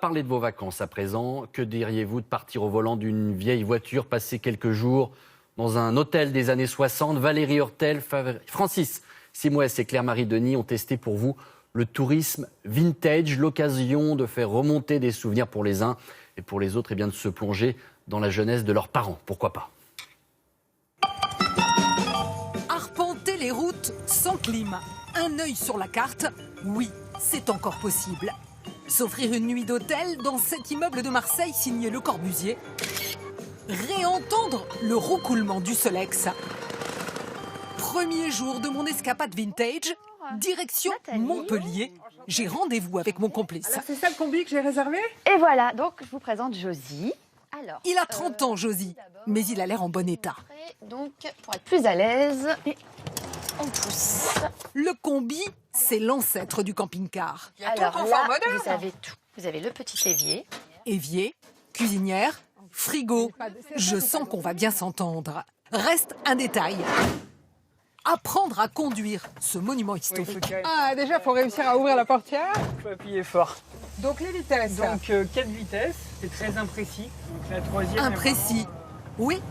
Parlez de vos vacances à présent. Que diriez-vous de partir au volant d'une vieille voiture, passer quelques jours dans un hôtel des années 60? Valérie Hortel, Francis Simouès et Claire-Marie Denis ont testé pour vous le tourisme vintage, l'occasion de faire remonter des souvenirs pour les uns et pour les autres, et bien de se plonger dans la jeunesse de leurs parents. Pourquoi pas? Arpenter les routes sans clim. Un œil sur la carte, oui, c'est encore possible. S'offrir une nuit d'hôtel dans cet immeuble de Marseille signé Le Corbusier. Réentendre le roucoulement du Solex. Premier jour de mon escapade vintage, direction Montpellier. J'ai rendez-vous avec mon complice. Alors c'est ça le combi que j'ai réservé? Et voilà, donc je vous présente Josie. Alors, Il a 30 ans, Josie, mais il a l'air en bon état. donc, pour être plus à l'aise, on pousse. Le combi, c'est l'ancêtre du camping-car. Il y a tout Alors le là, confort moderne. vous avez tout. Vous avez le petit évier. Évier, cuisinière, frigo. Je sens qu'on va bien s'entendre. Reste un détail. Apprendre à conduire ce monument historique. Ah, déjà, il faut réussir à ouvrir la portière. Il faut appuyer fort. Donc les vitesses. Donc 4 vitesses, c'est très imprécis. Donc la troisième. Imprécis. Oui,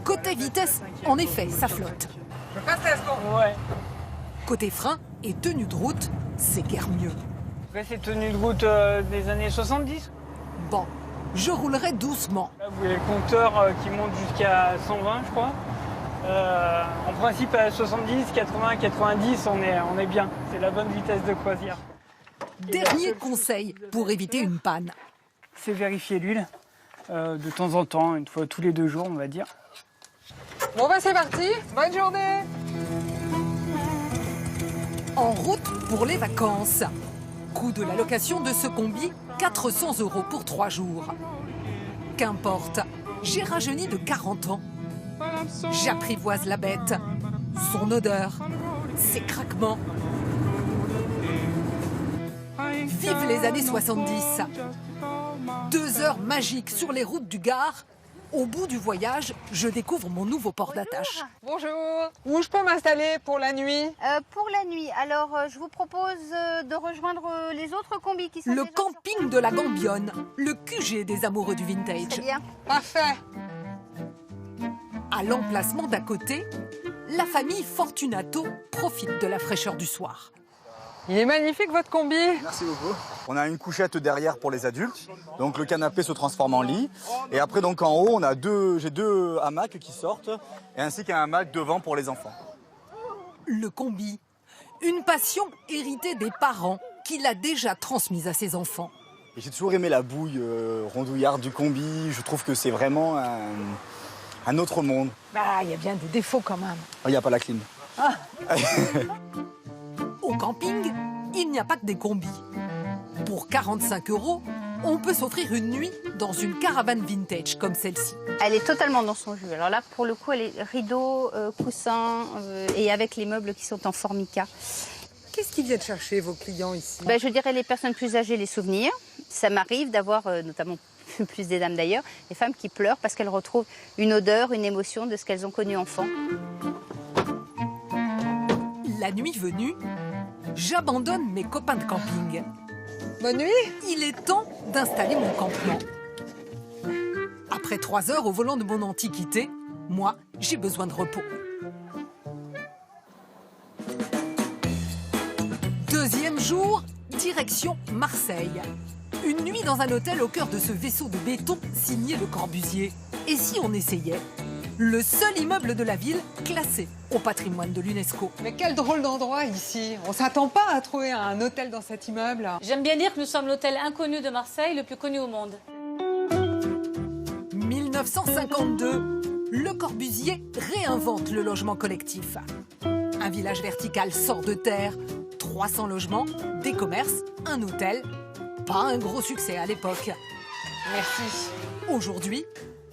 côté vitesse, en effet, ça flotte. Je passe la seconde. Ouais. Côté frein et tenue de route, c'est guère mieux. Après, c'est tenue de route des années 70. Bon, je roulerai doucement. Là, vous voyez le compteur qui monte jusqu'à 120, je crois. En principe, à 70, 80, 90, on est bien. C'est la bonne vitesse de croisière. Dernier conseil pour éviter une panne. C'est vérifier l'huile de temps en temps, une fois tous les 2 jours, on va dire. Bon, bah c'est parti. Bonne journée. En route pour les vacances. Coût de la location de ce combi, 400 € pour 3 jours. Qu'importe, j'ai rajeuni de 40 ans. J'apprivoise la bête, son odeur, ses craquements. Vive les années 70. 2 heures magiques sur les routes du Gard. Au bout du voyage, je découvre mon nouveau port d'attache. Bonjour. Où je peux m'installer pour la nuit? Pour la nuit, alors je vous propose de rejoindre les autres combis qui sont Le déjà camping de la Gambionne, le QG des amoureux du sur- Très vintage. bien. Parfait. À l'emplacement d'à côté, la famille Fortunato profite de la fraîcheur du soir. Il est magnifique votre combi. Merci beaucoup. On a une couchette derrière pour les adultes, donc le canapé se transforme en lit. Et après donc en haut, j'ai 2 hamacs qui sortent, et ainsi qu'un hamac devant pour les enfants. Le combi, une passion héritée des parents qu'il a déjà transmise à ses enfants. Et j'ai toujours aimé la bouille rondouillarde du combi. Je trouve que c'est vraiment un autre monde. Bah, il y a bien des défauts quand même. Il n'y a pas la clim. Au camping, il n'y a pas que des combis. Pour 45 €, on peut s'offrir une nuit dans une caravane vintage comme celle-ci. Elle est totalement dans son jus. Alors là, pour le coup, elle est rideau, coussin et avec les meubles qui sont en formica. Qu'est-ce qu'ils viennent chercher vos clients ici? Je dirais les personnes plus âgées, les souvenirs. Ça m'arrive d'avoir, notamment plus des dames d'ailleurs, des femmes qui pleurent parce qu'elles retrouvent une odeur, une émotion de ce qu'elles ont connu enfant. La nuit venue, j'abandonne mes copains de camping. Bonne nuit. Il est temps d'installer mon campement. Après 3 heures au volant de mon antiquité, moi, j'ai besoin de repos. Deuxième jour, direction Marseille. Une nuit dans un hôtel au cœur de ce vaisseau de béton signé Le Corbusier. Et si on essayait? Le seul immeuble de la ville classé au patrimoine de l'UNESCO. Mais quel drôle d'endroit ici. On s'attend pas à trouver un hôtel dans cet immeuble. J'aime bien dire que nous sommes l'hôtel inconnu de Marseille, le plus connu au monde. 1952, Le Corbusier réinvente le logement collectif. Un village vertical sort de terre, 300 logements, des commerces, un hôtel. Pas un gros succès à l'époque. Merci. Aujourd'hui,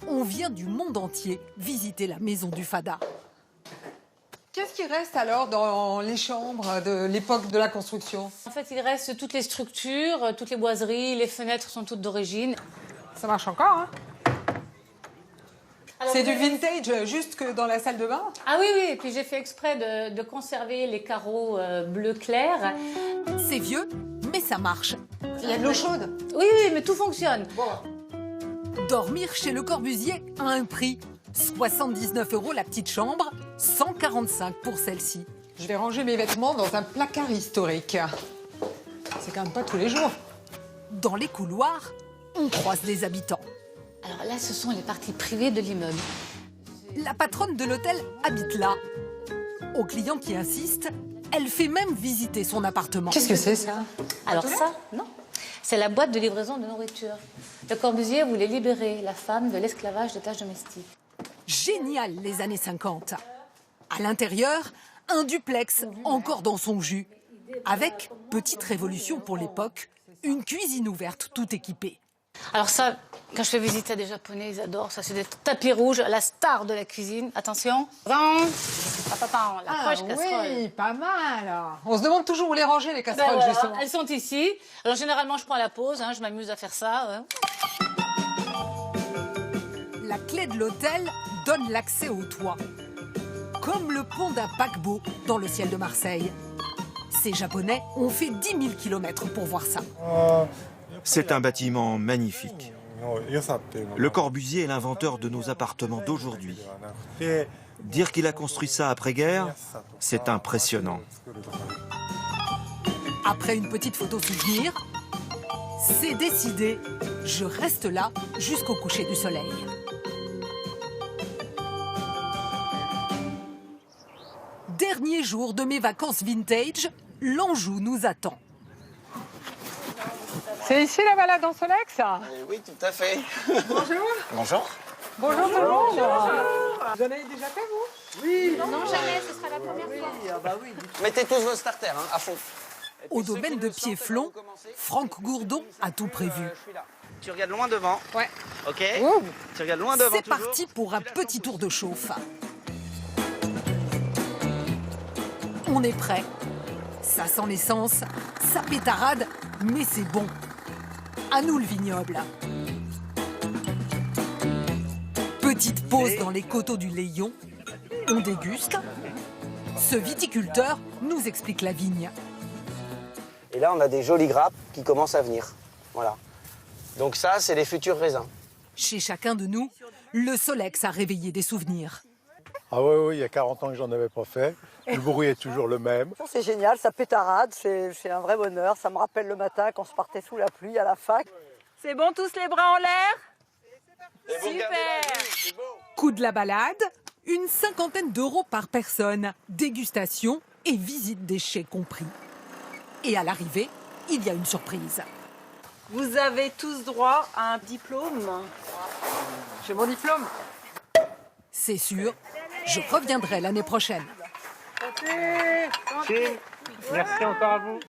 on vient du monde entier visiter la maison du Fada. Qu'est-ce qui reste alors dans les chambres de l'époque de la construction? En fait, il reste toutes les structures, toutes les boiseries, les fenêtres sont toutes d'origine. Ça marche encore, hein? Alors, C'est du vous avez- vintage juste que dans la salle de bain? Ah oui, oui, et puis j'ai fait exprès de conserver les carreaux bleu clair. C'est vieux, mais Mais ça marche. Il y a de l'eau chaude. Oui, mais tout fonctionne. Dormir chez Le Corbusier a un prix. 79 € la petite chambre, 145 pour celle-ci. Je vais ranger mes vêtements dans un placard historique. C'est quand même pas tous les jours. Dans les couloirs, on croise les habitants. Alors là, ce sont les parties privées de l'immeuble. La patronne de l'hôtel habite là. Aux clients qui insistent, elle fait même visiter son appartement. Qu'est-ce que c'est ça? Alors ça, non. C'est la boîte de livraison de nourriture. Le Corbusier voulait libérer la femme de l'esclavage des tâches domestiques. Génial, les années 50. À l'intérieur, un duplex encore dans son jus. Avec, petite révolution pour l'époque, une cuisine ouverte tout équipée. Alors ça, quand je fais visiter à des Japonais, ils adorent. Ça, c'est des tapis rouges, la star de la cuisine. Attention. La poche casserole. Oui, pas mal. On se demande toujours où les ranger, les Ben casseroles, voilà, justement. elles sont ici. Alors généralement, je prends la pause, je m'amuse à faire ça. La clé de l'hôtel donne l'accès au toit. Comme le pont d'un paquebot dans le ciel de Marseille. Ces Japonais ont fait 10 000 km pour voir ça. C'est un bâtiment magnifique. Le Corbusier est l'inventeur de nos appartements d'aujourd'hui. Dire qu'il a construit ça après-guerre, c'est impressionnant. Après une petite photo souvenir, c'est décidé. Je reste là jusqu'au coucher du soleil. Dernier jour de mes vacances vintage, l'Anjou nous attend. C'est ici la balade en Solex? Oui, tout à fait. Bonjour. Bonjour. Bonjour tout le monde. Vous en avez déjà fait, vous? Oui. Non, jamais, ce sera la première fois. Mettez tous vos starters à fond. Au domaine de Piéflon, Franck Gourdon a tout prévu. Tu regardes loin devant. Ouais. Ok. Ouh. Tu regardes loin devant. C'est toujours. parti pour un petit tour de chauffe. On est prêt. Ça sent l'essence, ça pétarade, mais c'est bon. À nous le vignoble. Petite pause dans les coteaux du Léon. On déguste. Ce viticulteur nous explique la vigne. Et là, on a des jolies grappes qui commencent à venir. Voilà. Donc ça, c'est les futurs raisins. Chez chacun de nous, le Solex a réveillé des souvenirs. Ah oui, il y a 40 ans que j'en avais pas fait. Le bruit est toujours le même. C'est génial, ça pétarade, c'est un vrai bonheur. Ça me rappelle le matin quand on se partait sous la pluie à la fac. C'est bon, tous les bras en l'air? Super! Coût de la balade, une 50aine d'euros par personne. Dégustation et visite des chais compris. Et à l'arrivée, il y a une surprise. Vous avez tous droit à un diplôme. J'ai mon diplôme. C'est sûr, je reviendrai l'année prochaine. Merci encore à vous.